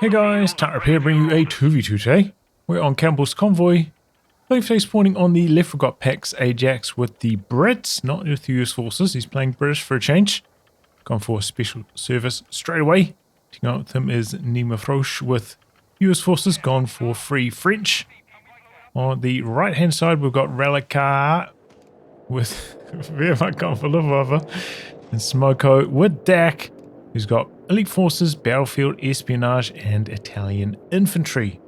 Hey guys, tightrope here, bringing you a 2v2 today. We're on Campbell's Convoy. Playing today spawning on the left, we've got Pax Ajax with the Brits, not with the US forces. He's playing British for a change. Gone for special service straight away. Teaming out with him is Nimahfrosch with US forces, gone for free French. On the right hand side, we've got Relicaa with Wehrmacht, gone for Luftwaffe. And SMOKO with Dak, who's got elite forces, battlefield, espionage, and Italian infantry.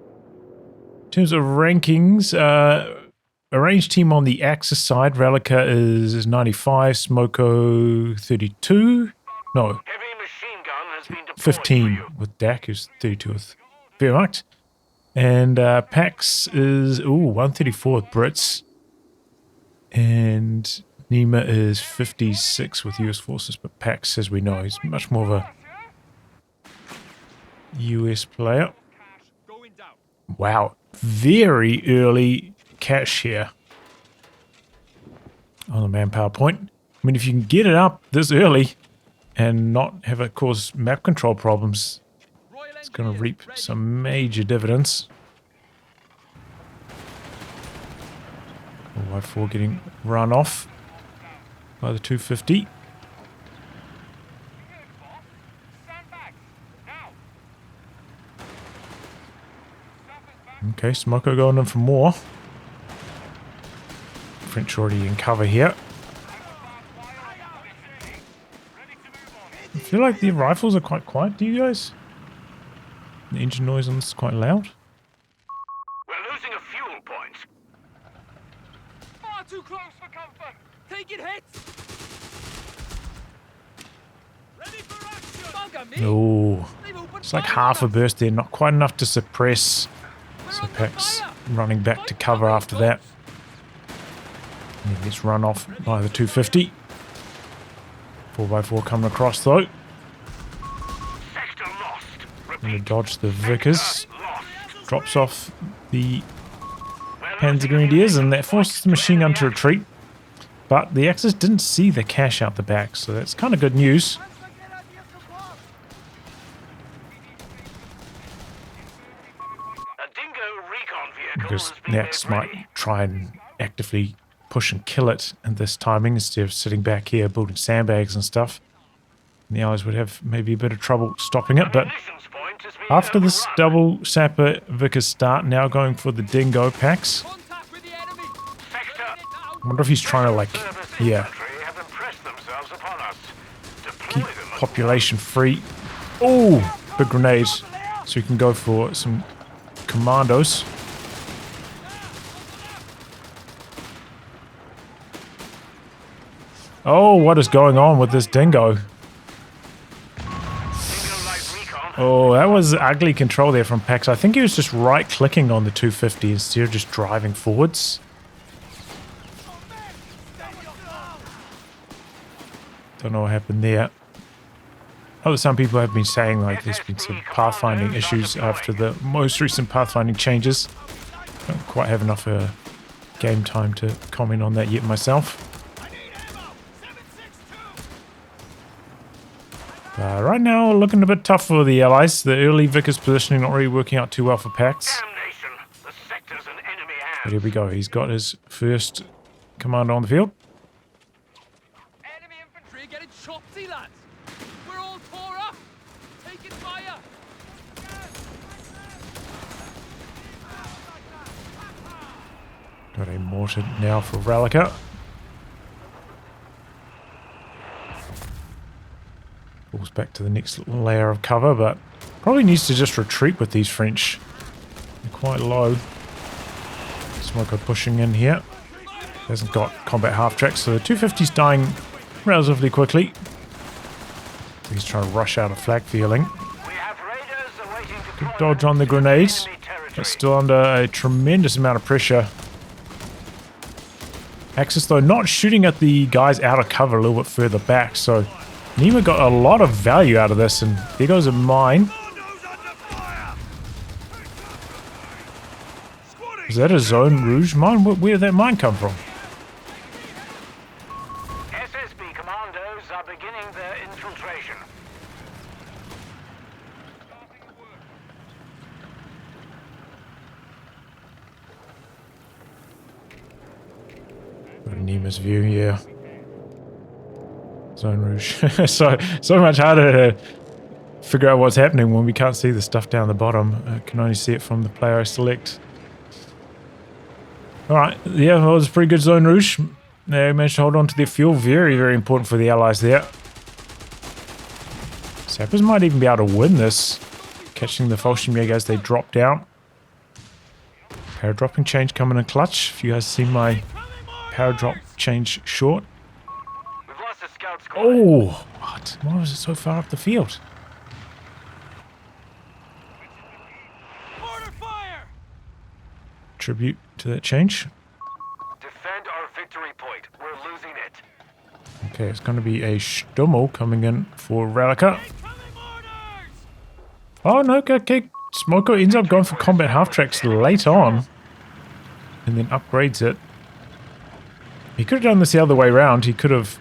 In terms of rankings, arranged team on the Axis side, Relicaa is 95, SMOKO 32. No, 15 with Dak, who's 32 with Wehrmacht. And Pax is 134 with Brits. And Nima is 56 with US forces, but Pax, as we know, is much more of a US player. Wow, very early cash here on the manpower point. I mean, if you can get it up this early and not have it cause map control problems, it's going to reap some major dividends. White 4 getting run off by the 250. Okay, SMOKO going in for more. French already in cover here. I feel like the rifles are quite quiet, do you guys? The engine noise on this is quite loud. We're losing a fuel point. Far too close for comfort. Taking hits. Ready for action. Oh, it's like half a burst there, not quite enough to suppress. So Pax running back to cover after that. And he gets run off by the 250. 4x4 coming across though. Going to dodge the Vickers. Drops off the Panzer Grenadiers, and that forces the machine gun to retreat. But the Axis didn't see the cash out the back, so that's kind of good news. Because the Axis might try and actively push and kill it at this timing instead of sitting back here building sandbags and stuff. And the Allies would have maybe a bit of trouble stopping it, but after this double sapper Vickers start, now going for the Dingo Pax. I wonder if he's trying to, like, keep population free. Oh, big grenades. So you can go for some commandos. Oh, what is going on with this Dingo? Oh, that was ugly control there from Pax. I think he was just right-clicking on the 250 instead of just driving forwards. Don't know what happened there. Oh, some people have been saying like there's been some pathfinding issues after the most recent pathfinding changes. Don't quite have enough game time to comment on that yet myself. Right now, looking a bit tough for the Allies. The early Vickers positioning not really working out too well for Pax. But here we go. He's got his first commander on the field. Enemy infantry getting shotty, lads. We're all tore up. Taking fire. Got a mortar now for Relicaa. Falls back to the next little layer of cover, but probably needs to just retreat with these French. They're quite low. SMOKO pushing in here. Hasn't got combat half tracks, so the 250's dying relatively quickly. He's trying to rush out a flag feeling. Good dodge on the grenades, but still under a tremendous amount of pressure. Axis though not shooting at the guys out of cover a little bit further back, so Nima got a lot of value out of this, and there goes a mine. Is that a Zone Rouge mine? Where did that mine come from? SSB commandos are beginning their infiltration. Nima's view, yeah. Zone Rouge. so much harder to figure out what's happening when we can't see the stuff down the bottom. I can only see it from the player I select. Alright, yeah, well, it was a pretty good Zone Rouge. They managed to hold on to their fuel. Very, very important for the Allies there. Sappers might even be able to win this. Catching the Fallschirmjäger as they drop down. Power dropping change coming in clutch. If you guys see my power drop change short. We've lost a scout squad. Oh, what? Why was it so far up the field? Mortar fire! Tribute to that change. Defend our victory point. We're losing it. Okay, it's going to be a Stummel coming in for Relicaa. Incoming orders! Oh no, okay. SMOKO ends up going for combat half-tracks late on. And then upgrades it. He could have done this the other way around. He could have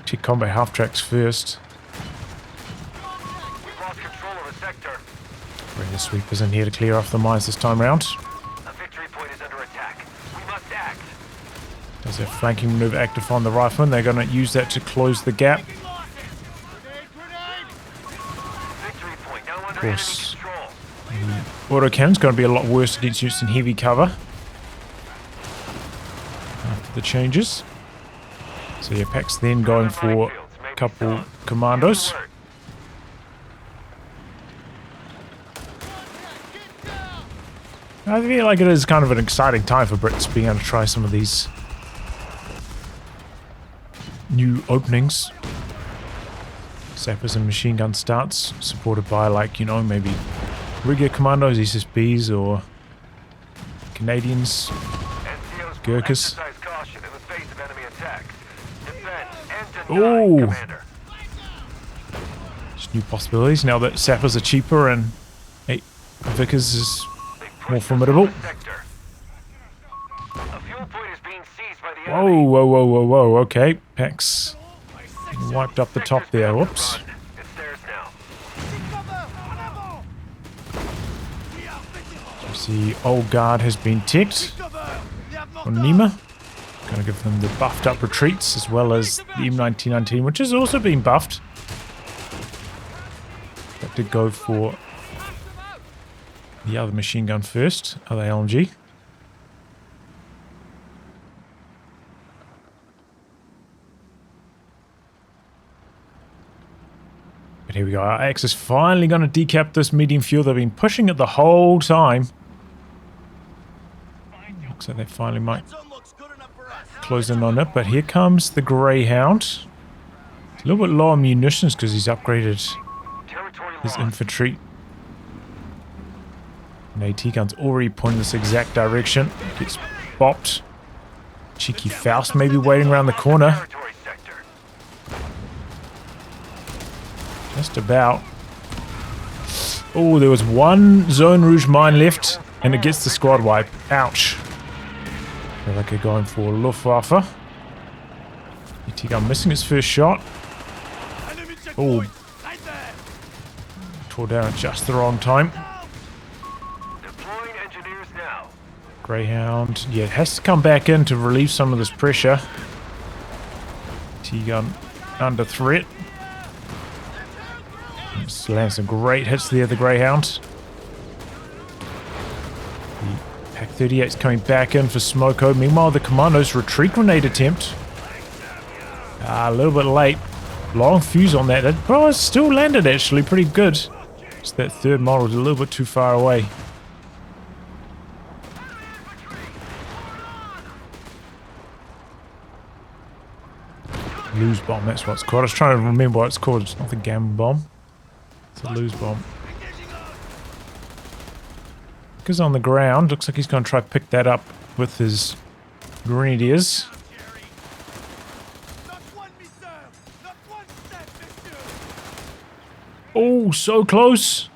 checked combat half-tracks first. We've lost control of a sector. Bring the sweepers in here to clear off the mines this time round. A victory point is under attack. We must act. There's a flanking maneuver active on the rifleman. They're going to use that to close the gap. Victory point now under course. enemy control. Autocannon's going to be a lot worse against use in heavy cover. After the changes. So yeah, Pack's then going for a couple commandos. I feel like it is kind of an exciting time for Brits being able to try some of these new openings. Sappers and machine gun starts, supported by, like, you know, maybe regular commandos, SSBs, or Canadians, Gurkhas. Oh! Just new possibilities now that Sappers are cheaper and Vickers is more formidable. Whoa, whoa, whoa, whoa, whoa, okay. Pax wiped up the top there, whoops. You see, old guard has been ticked on Nima. Gonna give them the buffed up retreats as well as the M1919, which has also been buffed. That did go for the other machine gun first, other LMG. But here we go. Our Axe is finally going to decap this medium fuel. They've been pushing it the whole time. Looks like they finally might close in on it. But here comes the Greyhound. It's a little bit low on munitions because he's upgraded his infantry. An AT gun's already pointing this exact direction. Gets bopped. Cheeky Faust maybe waiting around the corner. Just about. Oh, there was one Zone Rouge mine left, and it gets the squad wipe. Ouch. Feel like they're going for Luftwaffe. AT gun missing its first shot. Oh. Tore down at just the wrong time. Greyhound. Yeah, it has to come back in to relieve some of this pressure. T-gun under threat. Just lands some great hits there, the Greyhound. The Pack 38's coming back in for SMOKO. Meanwhile, the Commandos retreat grenade attempt. A little bit late. Long fuse on that. Well, it still landed actually pretty good. Just that third model is a little bit too far away. Lose bomb, that's what it's called. I was trying to remember what it's called. It's not the gamma bomb. It's a lose bomb. Because on the ground, looks like he's going to try to pick that up with his grenadiers. Oh, so close.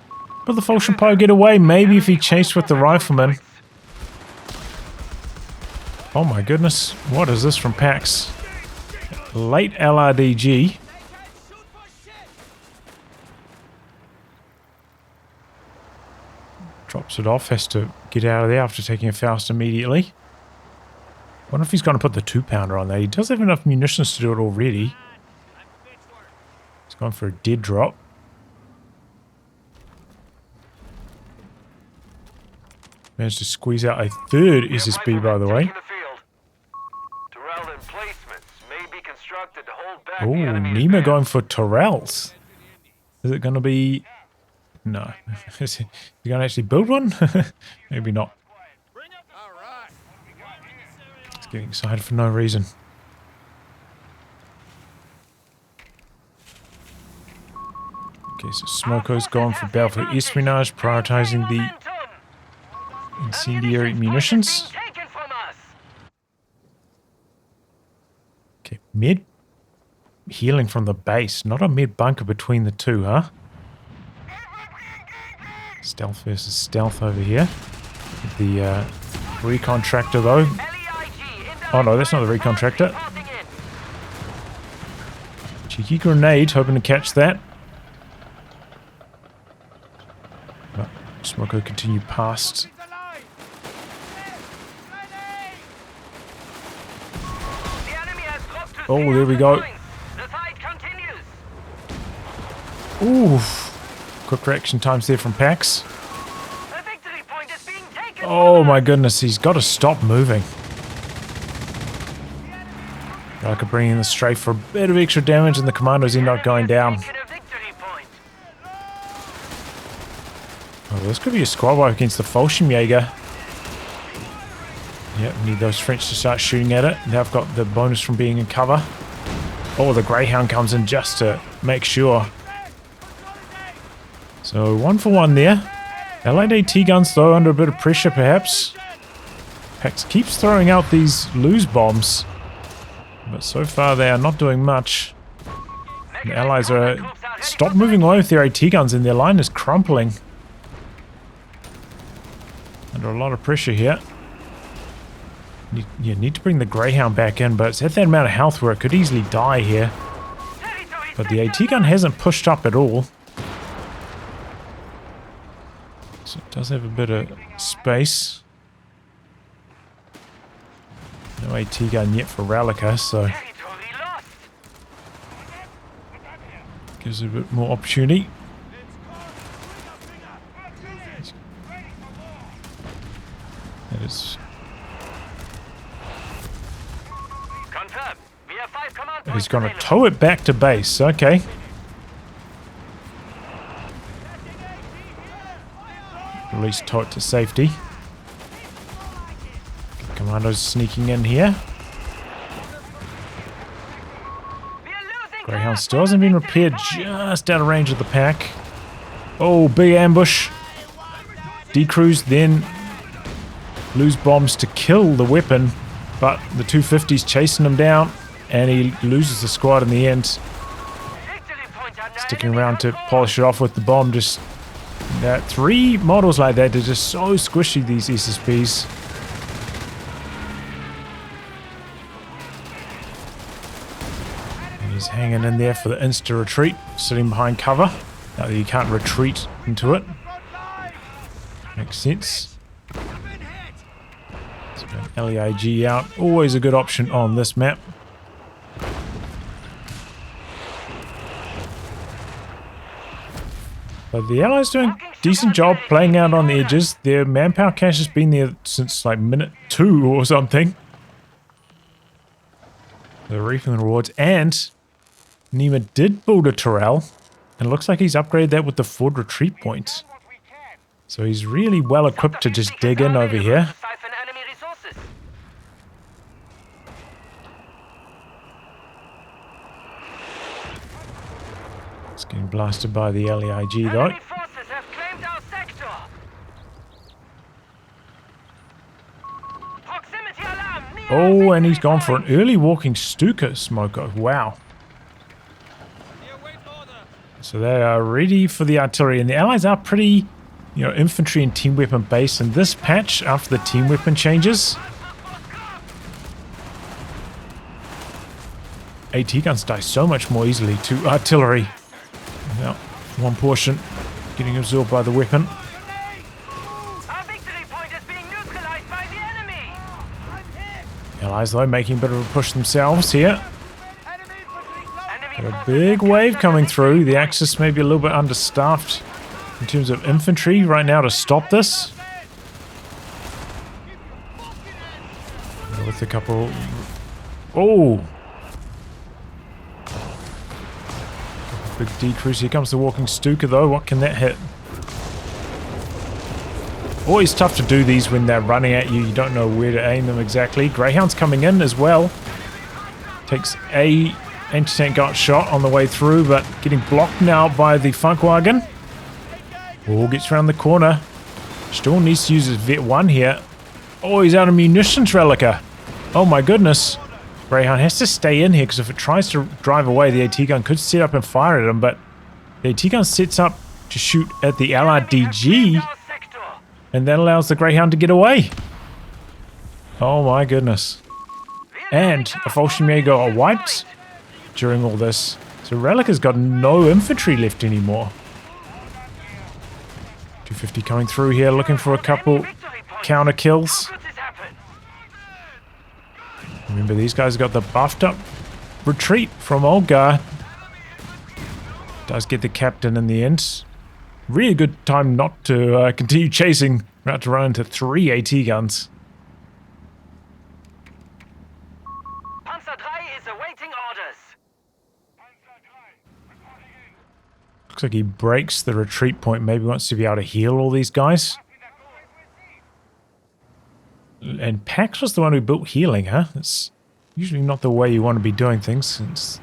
But the Fallschirmjäger get away. Maybe if he chased with the rifleman. Oh my goodness. What is this from Pax? Late LRDG. Drops it off, has to get out of there after taking a Faust immediately. Wonder if he's going to put the 2-pounder on there. He does have enough munitions to do it already. He's gone for a dead drop. Managed to squeeze out a third SSB, by the way. Oh, Nima going for Tyrells. Is it going to be... No. Is he going to actually build one? Maybe not. He's getting excited for no reason. Okay, so SMOKO's gone for Battlefield Espionage, prioritizing the incendiary munitions. Okay, mid. Healing from the base. Not a mid bunker between the two, huh? Stealth versus stealth over here. The recon tractor, though. Oh no, that's not the recon tractor. Cheeky grenade, hoping to catch that. But SMOKO continue past. Oh, there we go. Ooh. Quick reaction times there from Pax. Oh my goodness, he's got to stop moving. I could bring in the strafe for a bit of extra damage and the commandos end up going down. Oh, this could be a squad wipe against the Fallschirmjäger. Yep, need those French to start shooting at it. They've got the bonus from being in cover. Oh, the Greyhound comes in just to make sure. So 1 for 1 there. Allied AT guns though under a bit of pressure perhaps. Pax keeps throwing out these lose bombs. But so far they are not doing much. The allies are... Stop moving away with their AT guns and their line is crumpling. Under a lot of pressure here. Need to bring the Greyhound back in, but it's at that amount of health where it could easily die here. But the AT gun hasn't pushed up at all. So it does have a bit of space. No AT gun yet for Relicaa, so gives it a bit more opportunity. That is... He's going to tow it back to base, okay. At least tow it to safety. Commandos sneaking in here. Greyhound still hasn't been repaired, just out of range of the pack. Oh, big ambush. Decrews, then lose bombs to kill the weapon, but the 250's chasing him down, and he loses the squad in the end. Sticking around to polish it off with the bomb. Just that 3 models like that, they're just so squishy, these SSBs. He's hanging in there for the insta-retreat, sitting behind cover. Now that you can't retreat into it. Makes sense. So an LEIG out, always a good option on this map. But the Allies doing a decent job playing out on the edges. Their manpower cache has been there since like minute 2 or something. They're reaping the rewards, and Nima did build a Tyrell, and it looks like he's upgraded that with the forward retreat point. So he's really well equipped to just dig in over here. It's getting blasted by the LEIG though. Oh, and he's gone for an early walking Stuka, SMOKO. Wow. So they are ready for the artillery, and the Allies are pretty, infantry and team weapon based in this patch after the team weapon changes. AT guns die so much more easily to artillery. Now, one portion getting absorbed by the weapon. Allies, though, making a bit of a push themselves here. Enemy infantry close. Got a big wave coming through. The Axis may be a little bit understaffed in terms of infantry right now to stop this. With a couple... Oh! Big decrease. Here comes the walking Stuka, though. What can that hit? Always tough to do these when they're running at you. You don't know where to aim them exactly. Greyhound's coming in as well. Takes a anti-tank gun shot on the way through, but getting blocked now by the Funkwagen. Oh, gets around the corner. Still needs to use his Vet 1 here. Oh, he's out of munitions, Relicaa. Oh my goodness. Greyhound has to stay in here because if it tries to drive away, the AT gun could set up and fire at him, but the AT gun sets up to shoot at the LRDG, and that allows the Greyhound to get away. Oh my goodness. And a Fallschirmjäger are wiped during all this. So Relicaa's got no infantry left anymore. 250 coming through here, looking for a couple counter kills. Remember, these guys got the buffed up retreat from Olgar. Does get the captain in the end. Really good time not to continue chasing. We're about to run into 3 AT guns. Panzer 3 is awaiting orders. Looks like he breaks the retreat point. Maybe wants to be able to heal all these guys. And Pax was the one who built healing, huh? It's usually not the way you want to be doing things, since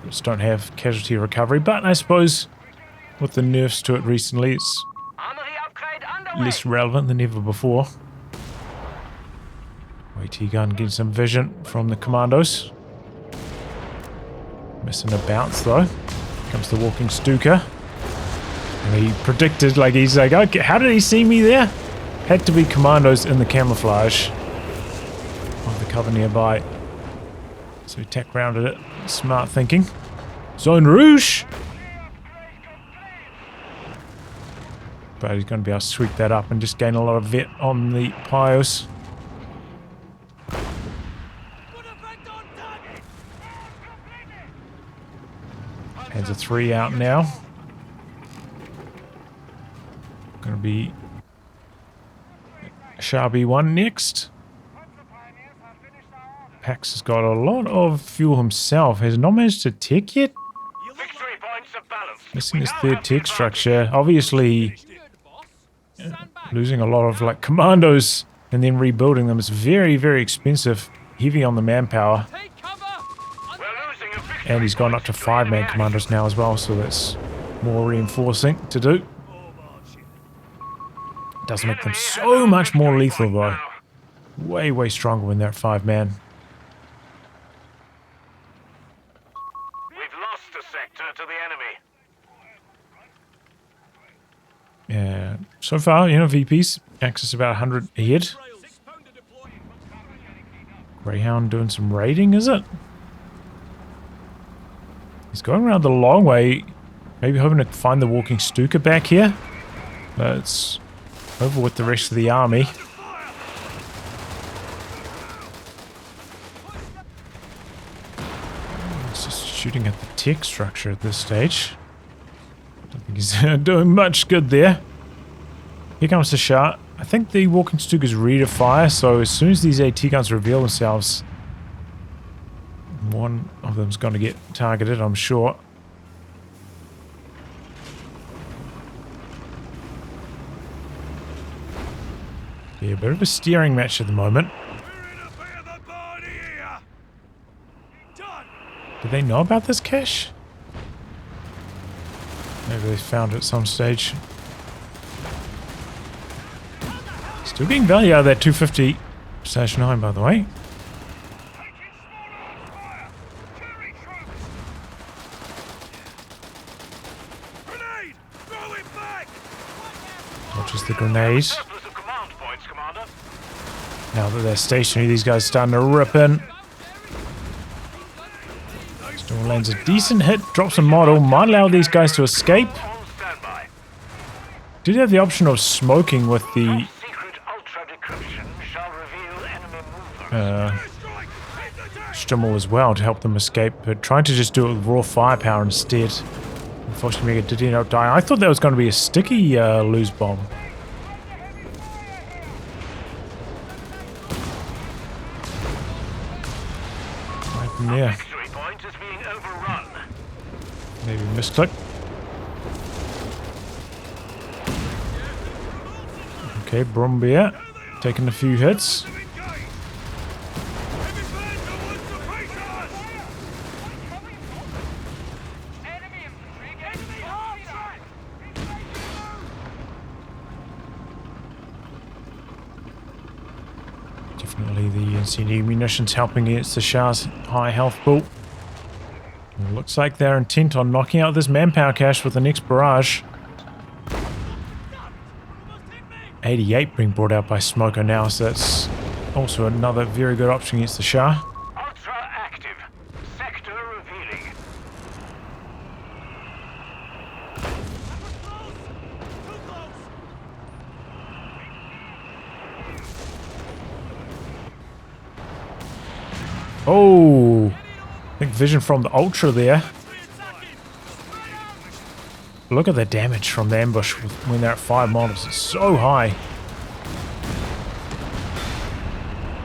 you just don't have casualty recovery. But I suppose with the nerfs to it recently, it's less relevant than ever before. AT gun getting some vision from the commandos. Missing a bounce though. Comes the walking Stuka. And he predicted, like he's like, okay, how did he see me there? Had to be commandos in the camouflage of the cover nearby. So he tack rounded it. Smart thinking. Zone Rouge! But he's going to be able to sweep that up and just gain a lot of vet on the Pios. Hands a 3 out now. Going to be Sharby 1 next. Pax has got a lot of fuel himself. Has not managed to tech yet. Missing his 3rd tech structure. Obviously, losing a lot of like commandos and then rebuilding them is very, very expensive. Heavy on the manpower. And he's gone up to 5-man commandos now as well, so that's more reinforcing to do. Does make them so much more lethal though. Way, way stronger when they're at 5-man. We've lost the sector to the enemy. Yeah, so far, you know, VP's Axis about 100 ahead. Greyhound doing some raiding, is it? He's going around the long way, maybe hoping to find the walking Stuka back here. But it's over with the rest of the army. He's just shooting at the tech structure at this stage. Don't think he's doing much good there. Here comes the shot. I think the walking Stuka's ready to fire, so as soon as these AT guns reveal themselves, one of them's going to get targeted, I'm sure. Yeah, a bit of a steering match at the moment. Did they know about this cache? Maybe they found it at some stage. Still getting value out of that 250 Station 9, by the way. Dodges the grenade. Now that they're stationary, these guys are starting to rip in. Still lands a decent hit, drops a model, might allow these guys to escape. Did have the option of smoking with the Sturmel as well to help them escape, but trying to just do it with raw firepower instead. Unfortunately, it did end up dying. I thought that was going to be a sticky lose bomb. Right from there. Victory point is being overrun. Maybe misclick. Okay, Brumbier taking a few hits. Definitely the incendiary munitions helping against the Shah's high health pool. It looks like they're intent on knocking out this manpower cache with the next barrage. 88 being brought out by SMOKO now, so that's also another very good option against the Shah. Ultra active. Sector revealing. Oh, I think vision from the Ultra there. Look at the damage from the ambush when they're at 5 models. It's so high.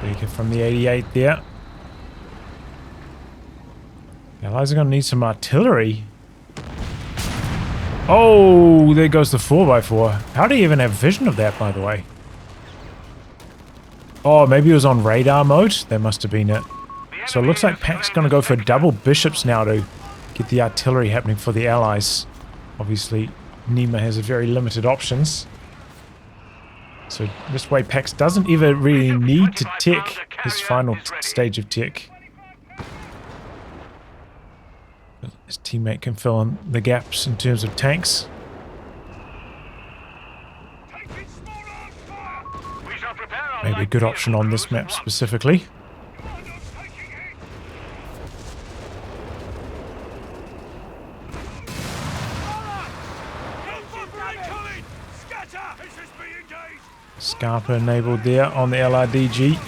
Big hit from the 88 there. The Allies are going to need some artillery. Oh, there goes the 4x4. How do you even have vision of that, by the way? Oh, maybe it was on radar mode? That must have been it. So it looks like Pac's going to go for double bishops now to get the artillery happening for the Allies. Obviously, Nima has a very limited options. So this way Pax doesn't even really need to tech his final stage of tech. His teammate can fill in the gaps in terms of tanks. Maybe a good option on this map specifically. Scarper enabled there on the LRDG.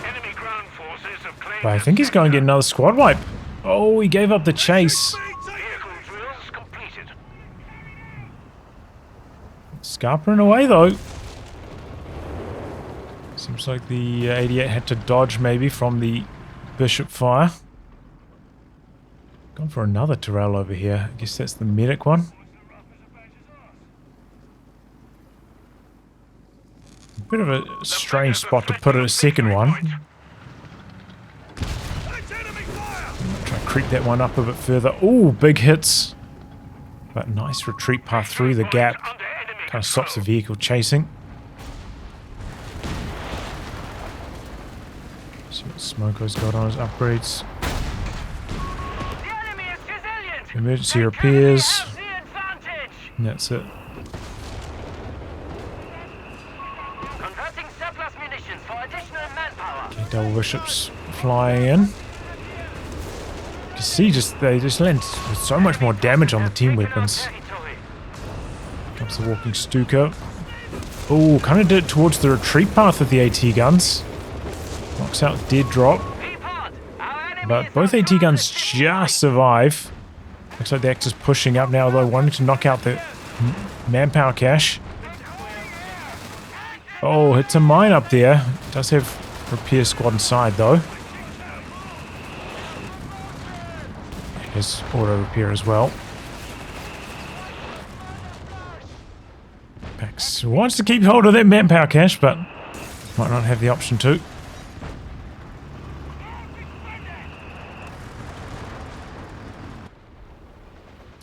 Enemy ground forces have claimed. But I think he's going to get another squad wipe. Oh, he gave up the chase. Vehicle drills completed. Scarpering away though. Seems like the 88 had to dodge maybe from the bishop fire. Gone for another Tyrrell over here. I guess that's the medic one. Bit of a strange spot to put a second one. Try to creep that one up a bit further. Oh, big hits. But nice retreat path through the gap. Kind of stops the vehicle chasing. See what SMOKO's got on his upgrades. Emergency repairs. And that's it. Okay, double bishops flying in. You see, they just land with so much more damage on the team weapons. Comes the walking Stuka. Oh, kind of did it towards the retreat path with the AT guns. Knocks out dead drop. But both AT guns just survive. Looks like the Axis pushing up now, though, wanting to knock out the manpower cache. Oh, hits a mine up there. Does have repair squad inside, though. There's auto repair as well. Pax wants to keep hold of that manpower cache, but might not have the option to.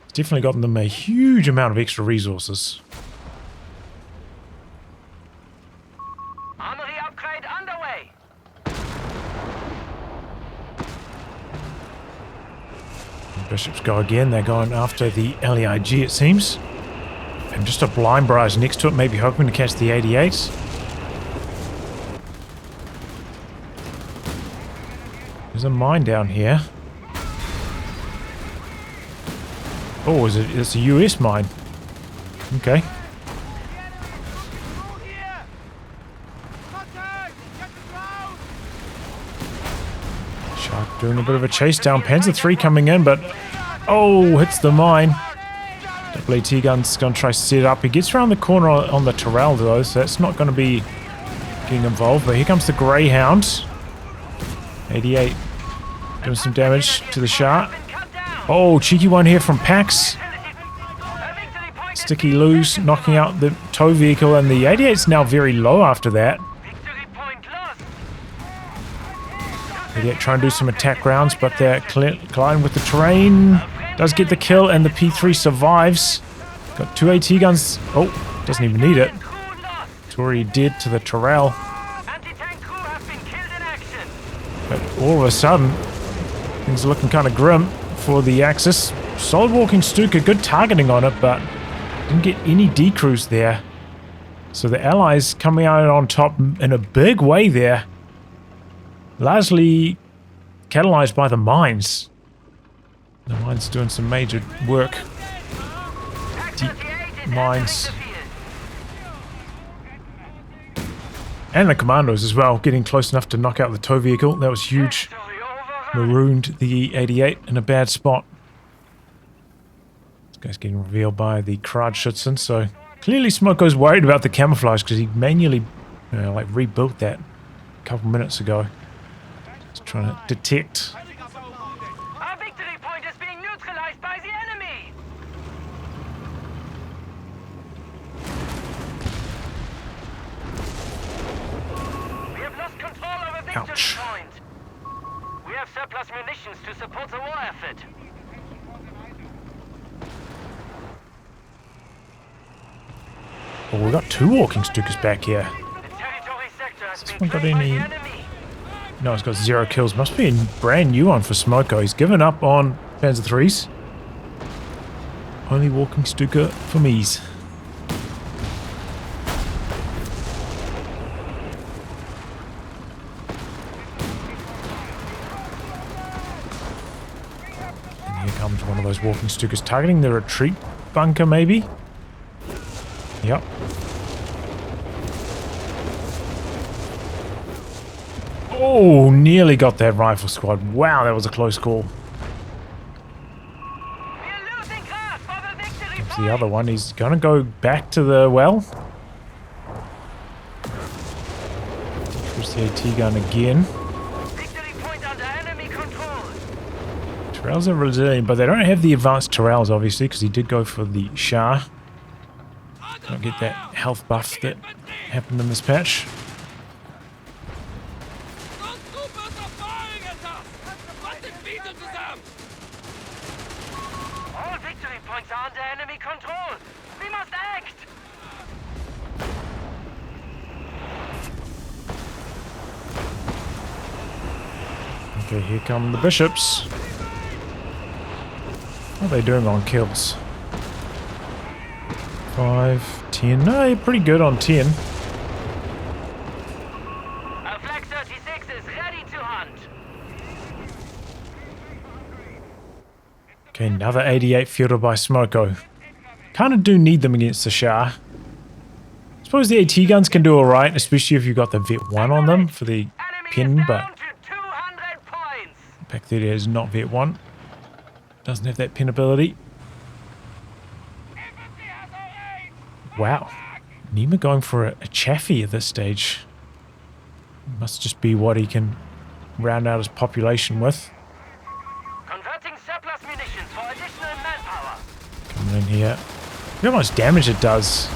It's definitely gotten them a huge amount of extra resources. Armory upgrade underway. Bishops go again. They're going after the LEIG, it seems. And just a blind barrage next to it, maybe hoping to catch the 88. There's a mine down here. Oh, it's a US mine. Okay. doing a bit of a chase down. Panzer III coming in, but oh, hits the mine. AT gun's going to try to set it up. He gets around the corner on the Tyrrell though, so that's not going to be getting involved. But here comes the Greyhound. 88 doing some damage to the Shah. Oh, cheeky one here from Pax. Sticky loose, knocking out the tow vehicle, and the 88's now very low after that. 88 trying to do some attack rounds, but they're colliding with the terrain. Does get the kill, and the P3 survives. Got 2 AT guns. Oh, doesn't even need it. It's already dead to the Tyrrell. But all of a sudden, things are looking kind of grim for the Axis. Solid walking Stuka, good targeting on it, but didn't get any decrews there. So the Allies coming out on top in a big way there. Largely catalyzed by the mines. The mines doing some major work. Deep mines. And the commandos as well, getting close enough to knock out the tow vehicle. That was huge. Marooned the 88 in a bad spot. This guy's getting revealed by the Kradschützen, so clearly SMOKO's worried about the camouflage because he manually like rebuilt that a couple minutes ago. He's trying to detect. Our victory point is being neutralized by the enemy. We have lost control over victory point. We have surplus munitions to support the war effort. Oh, we've got 2 walking Stukas back here. The territory sector has Has this been one got claimed by any? the enemy. No, it's got 0 kills. Must be a brand new one for SMOKO. He's given up on Panzer IIIs. Only walking Stuka for me's. And here comes one of those walking Stukas targeting the retreat bunker, maybe? Yep. Oh, nearly got that rifle squad. Wow, that was a close call. We're losing grasp of a victory There's the other one. He's gonna go back to the well. Push the AT gun again. Victory point under enemy control. Tyrrells are resilient, but they don't have the advanced Tyrrells, obviously, because he did go for the Shah. Don't get that health buff that happened in this patch. All victory points are under enemy control. We must act. Okay, here come the bishops. What are they doing on kills? 5, 10. No, you're pretty good on 10. Our Flak 36 is ready to hunt. Okay, another 88 fielded by SMOKO. Kind of do need them against the Shah. I suppose the AT guns can do alright, especially if you've got the Vet 1 on them for the pin, but Down to 200 points. Pack 30 is not Vet 1. Doesn't have that pin ability. Wow. Nima going for a Chaffee at this stage. Must just be what he can round out his population with. Converting surplus munitions for additional manpower. Coming in here. Look how much damage it does.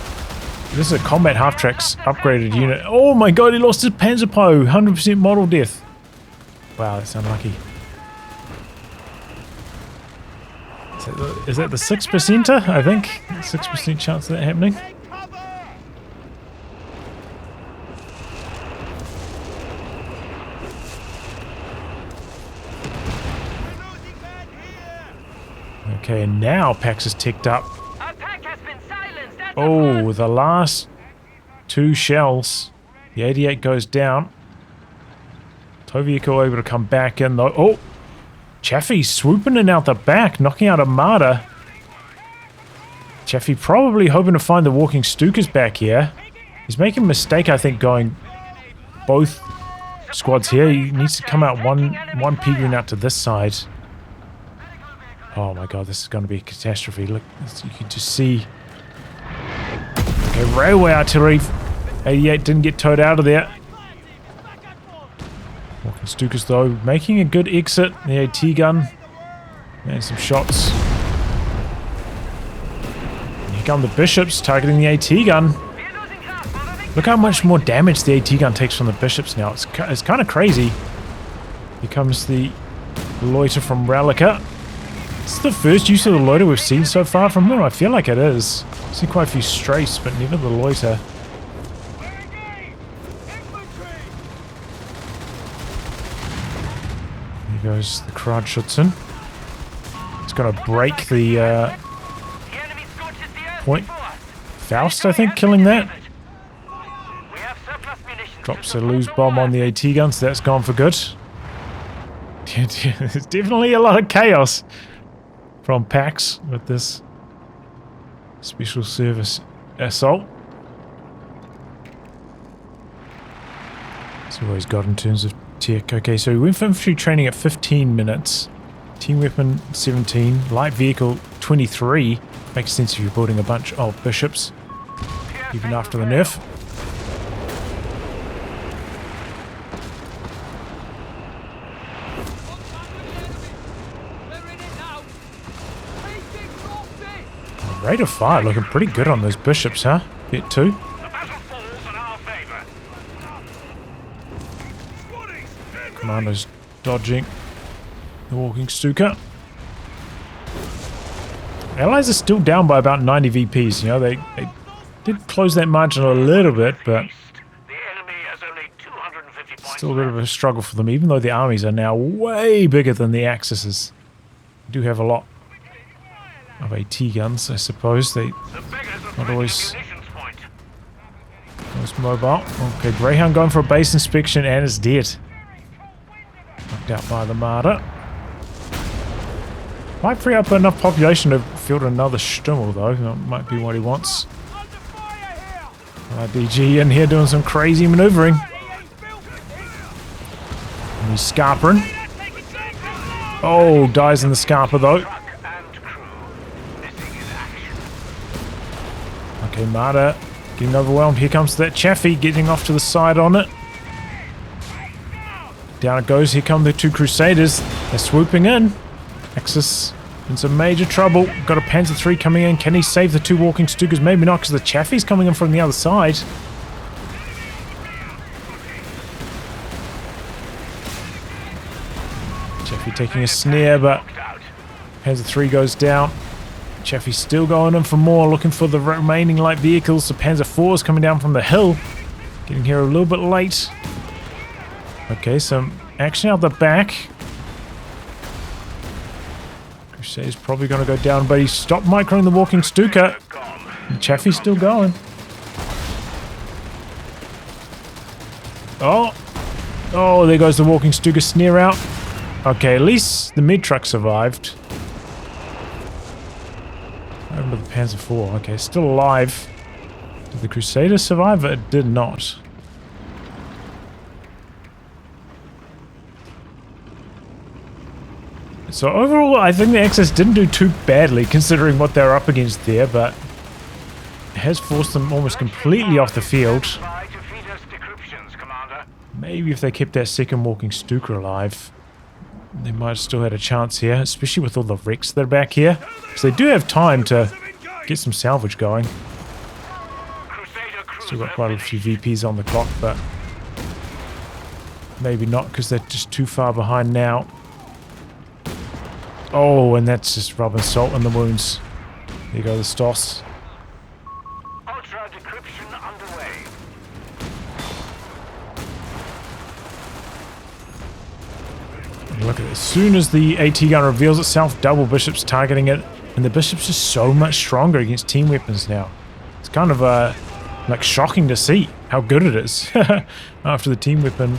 This is a combat half-tracks upgraded unit. Oh my god, he lost his Panzerpo. 100% model death. Wow, that's unlucky. Is that the 6%er, I think? 6% chance of that happening. Okay, and now Pax is ticked up. Our pack has been silenced. Oh, the last 2 shells. The 88 goes down. Tow vehicle able to come back in though. Oh! Chaffee swooping in out the back, knocking out Armada. Chaffee probably hoping to find the walking Stukas back here. He's making a mistake, I think, going both squads here. He needs to come out one P-Green out to this side. Oh my god, this is going to be a catastrophe. Look, you can just see. Okay, railway artillery. 88 didn't get towed out of there. Walking Stukas though, making a good exit. The AT gun. And some shots. And here come the bishops targeting the AT gun. Look how much more damage the AT gun takes from the bishops now. It's kind of crazy. Here comes the loiter from Relicaa. This is the first use of the loiter we've seen so far from him. I feel like it is. I've seen quite a few strays, but never the loiter. Here goes the Kradschützen. It's going to break the point. Faust, I think, killing that. Drops a loose bomb on the AT gun, so that's gone for good. There's definitely a lot of chaos from PAX with this special service assault. See what he's got in terms of tech. Okay, so we went for infantry training at 15 minutes. Team weapon 17. Light vehicle 23. Makes sense if you're building a bunch of bishops. Even after the nerf. Rate of fire looking pretty good on those bishops, huh? Bit 2. Commando's dodging the walking Stuka. Allies are still down by about 90 VPs. You know, they did close that margin a little bit, but still a bit of a struggle for them, even though the armies are now way bigger than the Axis. They do have a lot of AT guns, I suppose. They not always mobile. Okay, Greyhound going for a base inspection and is dead. Knocked out by the Marder. Might free up enough population to field another Stummel though. That might be what he wants. DG in here doing some crazy maneuvering. And he's scarpering. Oh, dies in the scarper though. Okay, Marder getting overwhelmed. Here comes that Chaffee getting off to the side on it. Down it goes. Here come the two Crusaders. They're swooping in. Axis in some major trouble. Got a Panzer III coming in. Can he save the two walking Stukas? Maybe not, because the Chaffee's coming in from the other side. Chaffee taking a snare, but Panzer III goes down. Chaffee's still going in for more, looking for the remaining light vehicles. The Panzer IV is coming down from the hill. Getting here a little bit late. Okay, some action out the back. Crusader's probably going to go down, but he stopped microing the walking Stuka. And Chaffee's still going. Oh, there goes the walking Stuka snare out. Okay, at least the mid truck survived. Over to the Panzer IV. Okay, still alive. Did the Crusader survive? It did not. So overall, I think the Axis didn't do too badly considering what they're up against there, but it has forced them almost completely off the field. Maybe if they kept that second walking Stuka alive, they might have still had a chance here, especially with all the wrecks that are back here. So they do have time to get some salvage going. Still got quite a few VPs on the clock, but maybe not because they're just too far behind now. Oh, and that's just rubbing salt in the wounds. There you go, the Stoss. Ultra decryption underway. And look at it. As soon as the AT gun reveals itself, double bishops targeting it, and the bishop's just so much stronger against team weapons now. It's kind of like shocking to see how good it is after the team weapon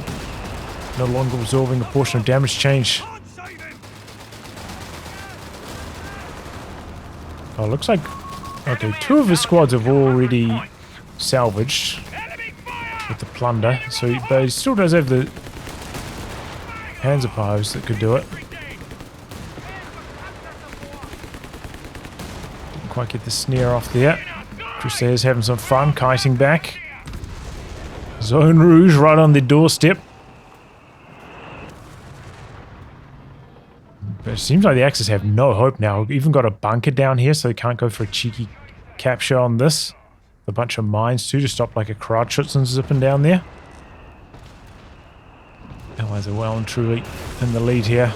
no longer absorbing a portion of damage change. Oh, looks like... Okay, two of his squads have already salvaged with the plunder. So, but he still does have the Panzerpies that could do it. Didn't quite get the snare off there. Crusaders having some fun, kiting back. Zone Rouge right on the doorstep. But it seems like the Axis have no hope now. We've even got a bunker down here, so they can't go for a cheeky capture on this. A bunch of mines too to stop like a Krautschützen zipping down there. Allies are well and truly in the lead here.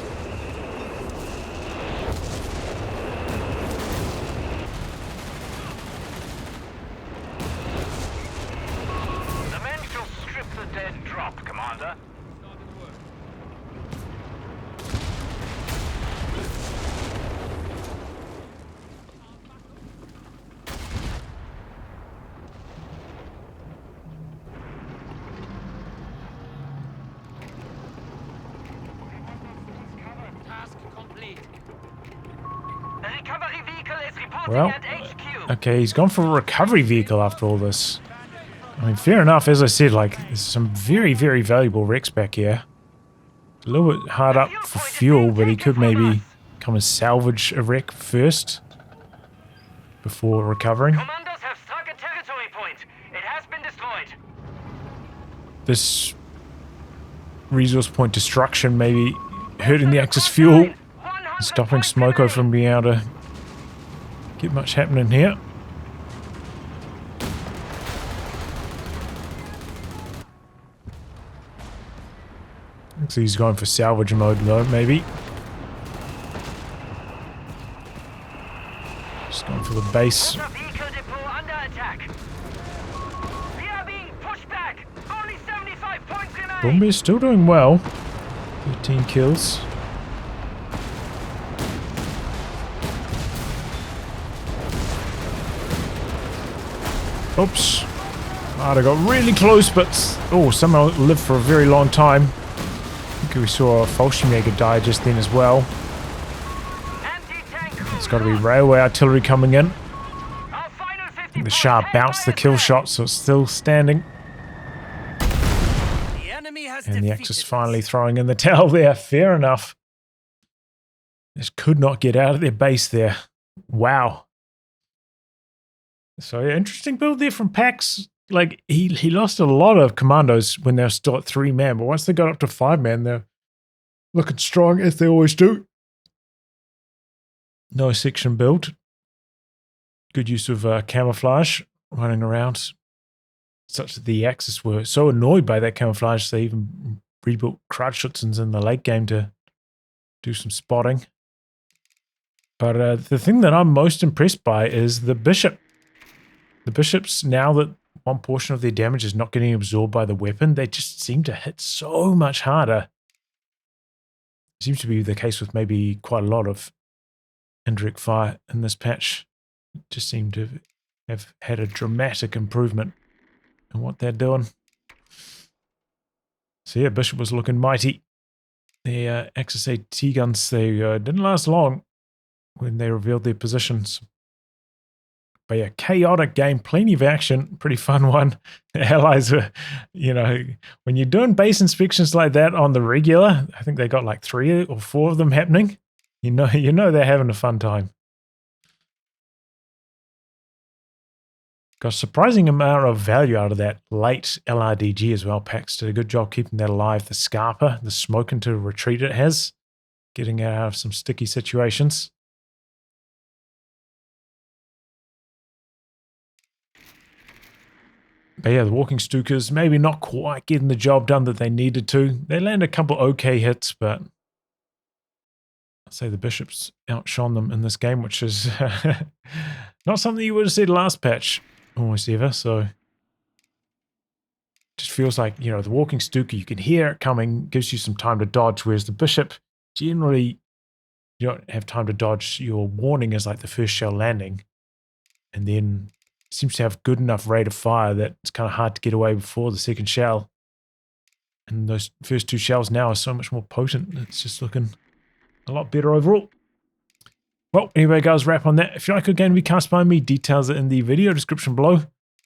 The men shall strip the dead drop, Commander. Well, okay, he's gone for a recovery vehicle after all this. I mean, fair enough, as I said, like, there's some very, very valuable wrecks back here. A little bit hard up for fuel, but he could maybe come and salvage a wreck first before recovering. Commandos have struck a territory point. It has been destroyed. This resource point destruction maybe hurting the Axis fuel, stopping SMOKO from being able to get much happening here. Looks like he's going for salvage mode though, maybe. Just going for the base. Bombi is still doing well. 13 kills. Oops. I got really close, but oh, somehow lived for a very long time. I think we saw a Fallschirmjäger die just then as well. It's got to be railway artillery coming in. The Shah bounced the kill shot, so it's still standing. And the Axis finally throwing in the towel there. Fair enough. Just could not get out of their base there. Wow. So yeah, interesting build there from Pax. Like, he lost a lot of commandos when they were still at 3-man, but once they got up to 5-man, they're looking strong, as they always do. No section build. Good use of camouflage, running around. Such that the Axis were so annoyed by that camouflage, they even rebuilt Krautschützens in the late game to do some spotting. But the thing that I'm most impressed by is the Bishop. The Bishops, now that one portion of their damage is not getting absorbed by the weapon, they just seem to hit so much harder. Seems to be the case with maybe quite a lot of indirect fire in this patch. Just seem to have had a dramatic improvement in what they're doing. So yeah, Bishop was looking mighty. Their Axis AT guns, they didn't last long when they revealed their positions. But yeah, chaotic game, plenty of action, pretty fun one. The Allies were, you know, when you're doing base inspections like that on the regular, I think they got like 3 or 4 of them happening. You know they're having a fun time. Got a surprising amount of value out of that late LRDG as well. Pax did a good job keeping that alive. The Scarpa, the smoke into retreat it has, getting out of some sticky situations. But yeah, the Walking Stukas maybe not quite getting the job done that they needed to. They land a couple okay hits, but I'd say the Bishops outshone them in this game, which is not something you would have said last patch almost ever. So just feels like, you know, the Walking Stuka, you can hear it coming, gives you some time to dodge, whereas the Bishop, generally, you don't have time to dodge. Your warning is like the first shell landing, and then seems to have good enough rate of fire that it's kind of hard to get away before the second shell. And those first 2 shells now are so much more potent. It's just looking a lot better overall. Well, anyway, guys, wrap on that. If you like a game to be cast by me, details are in the video description below.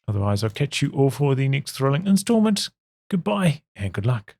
Otherwise, I'll catch you all for the next thrilling installment. Goodbye and good luck.